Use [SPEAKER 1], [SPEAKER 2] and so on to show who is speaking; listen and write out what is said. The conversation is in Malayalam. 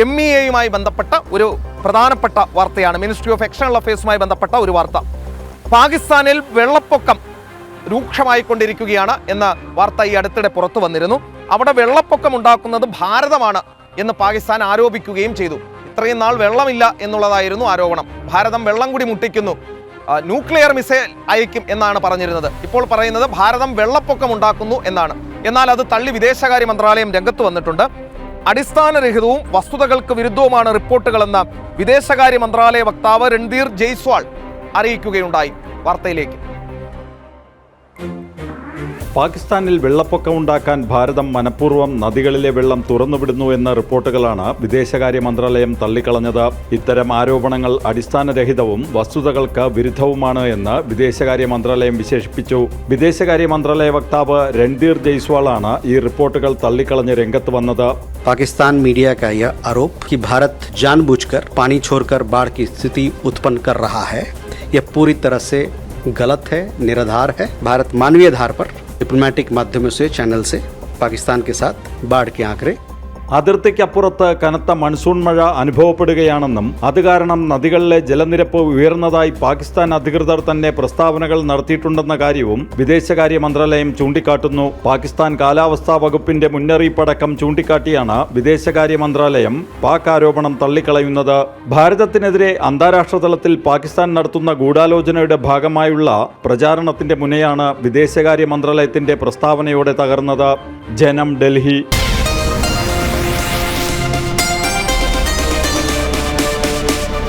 [SPEAKER 1] MEA ബന്ധപ്പെട്ട ഒരു പ്രധാനപ്പെട്ട വാർത്തയാണ്. മിനിസ്ട്രി ഓഫ് എക്സ്റ്റേണൽ അഫയേഴ്സുമായി ബന്ധപ്പെട്ട ഒരു വാർത്ത. പാകിസ്ഥാനിൽ വെള്ളപ്പൊക്കം രൂക്ഷമായിക്കൊണ്ടിരിക്കുകയാണ് എന്ന വാർത്ത ഈ അടുത്തിടെ പുറത്തു വന്നിരുന്നു. അവിടെ വെള്ളപ്പൊക്കം ഉണ്ടാക്കുന്നത് ഭാരതമാണ് എന്ന് പാകിസ്ഥാൻ ആരോപിക്കുകയും ചെയ്തു. ഇത്രയും നാൾ വെള്ളമില്ല എന്നുള്ളതായിരുന്നു ആരോപണം. ഭാരതം വെള്ളം കൂടി മുട്ടിക്കുന്നു, ന്യൂക്ലിയർ മിസൈൽ അയക്കും എന്നാണ് പറഞ്ഞിരുന്നത്. ഇപ്പോൾ പറയുന്നത് ഭാരതം വെള്ളപ്പൊക്കം ഉണ്ടാക്കുന്നു എന്നാണ്. എന്നാൽ അത് തള്ളി വിദേശകാര്യ മന്ത്രാലയം രംഗത്ത് വന്നിട്ടുണ്ട്. അടിസ്ഥാനരഹിതവും വസ്തുതകൾക്ക് വിരുദ്ധവുമാണ് റിപ്പോർട്ടുകളെന്ന് വിദേശകാര്യ മന്ത്രാലയ വക്താവ് രൺധീർ ജയ്സ്വാൾ അറിയിക്കുകയുണ്ടായി. വാർത്തയിലേക്ക്.
[SPEAKER 2] പാകിസ്ഥാനിൽ വെള്ളപ്പൊക്കമുണ്ടാക്കാൻ ഭാരതം മനഃപൂർവ്വം നദികളിലെ വെള്ളം തുറന്നുവിടുന്നു എന്ന റിപ്പോർട്ടുകളാണ് വിദേശകാര്യ മന്ത്രാലയം തള്ളിക്കളഞ്ഞത്. ഇത്തരം ആരോപണങ്ങൾ അടിസ്ഥാനരഹിതവും വസ്തുതകൾക്ക് വിരുദ്ധവുമാണ് എന്ന് വിദേശകാര്യ മന്ത്രാലയം വിശേഷിപ്പിച്ചു. വിദേശകാര്യ മന്ത്രാലയ വക്താവ് രൺധീർ ജയ്സ്വാളാണ് ഈ റിപ്പോർട്ടുകൾ തള്ളിക്കളഞ്ഞ് രംഗത്ത് വന്നത്.
[SPEAKER 3] पाकिस्तान मीडिया का यह आरोप कि भारत जानबूझकर पानी छोड़कर बाढ़ की स्थिति उत्पन्न कर रहा है, यह पूरी तरह से गलत है, निराधार है। भारत मानवीय आधार पर डिप्लोमेटिक माध्यमों से चैनल से पाकिस्तान के साथ बाढ़ के आंकड़े
[SPEAKER 2] അതിർത്തിക്കപ്പുറത്ത് കനത്ത മൺസൂൺ മഴ അനുഭവപ്പെടുകയാണെന്നും അത് കാരണം നദികളിലെ ജലനിരപ്പ് ഉയർന്നതായി പാകിസ്ഥാൻ അധികൃതർ തന്നെ പ്രസ്താവനകൾ നടത്തിയിട്ടുണ്ടെന്ന കാര്യവും വിദേശകാര്യ മന്ത്രാലയം ചൂണ്ടിക്കാട്ടുന്നു. പാകിസ്ഥാൻ കാലാവസ്ഥാ വകുപ്പിന്റെ മുന്നറിയിപ്പടക്കം ചൂണ്ടിക്കാട്ടിയാണ് വിദേശകാര്യ മന്ത്രാലയം പാക് ആരോപണം തള്ളിക്കളയുന്നത്. ഭാരതത്തിനെതിരെ അന്താരാഷ്ട്ര തലത്തിൽ പാകിസ്ഥാൻ നടത്തുന്ന ഗൂഢാലോചനയുടെ ഭാഗമായുള്ള പ്രചാരണത്തിന്റെ മുനയാണ് വിദേശകാര്യ മന്ത്രാലയത്തിന്റെ പ്രസ്താവനയോടെ തകർന്നത്. ജനം, ഡൽഹി.